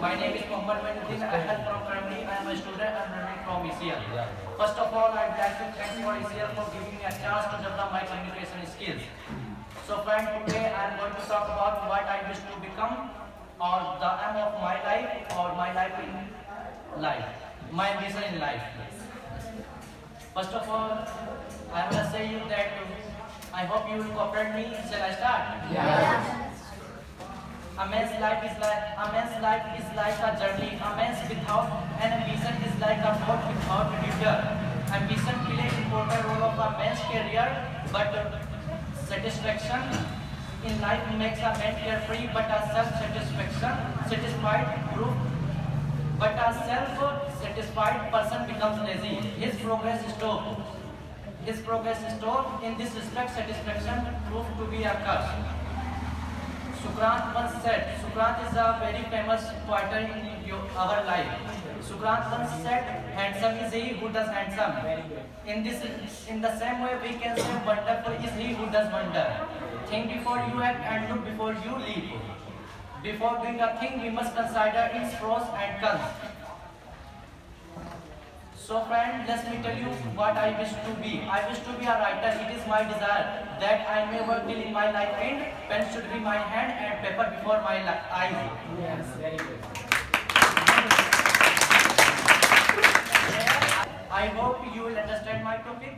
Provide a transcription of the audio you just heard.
My name is Mohd Moinuddin. I am from primary. I am a student. I am learning from ECL. First of all, I would like to thank for ECL for giving me a chance to develop my communication skills. So friend, today I am going to talk about what I wish to become, or the aim of my life, or my life in life, my vision in life. First of all, I want to say you that I hope you will cooperate me. Shall I start? Yeah. A man's life is like a journey. A man's without an ambition is like a boat without a rudder. Ambition plays an important role of a man's career, but satisfaction in life makes a man carefree. But a self-satisfied person becomes lazy. His progress is stopped. In this respect, satisfaction proved to be a curse. Sukrant once said, Sukrant is a very famous poet in our life. Sukrant once said, handsome is he who does handsome. In the same way, we can say wonderful is he who does wonder. Think before you act and look before you leap. Before doing a thing, we must consider its pros and cons. So friend, let me tell you what I wish to be. I wish to be a writer. It is my desire that I may work till in my life end. Pen should be my hand and paper before my eyes. Yes, very good. I hope you will understand my topic.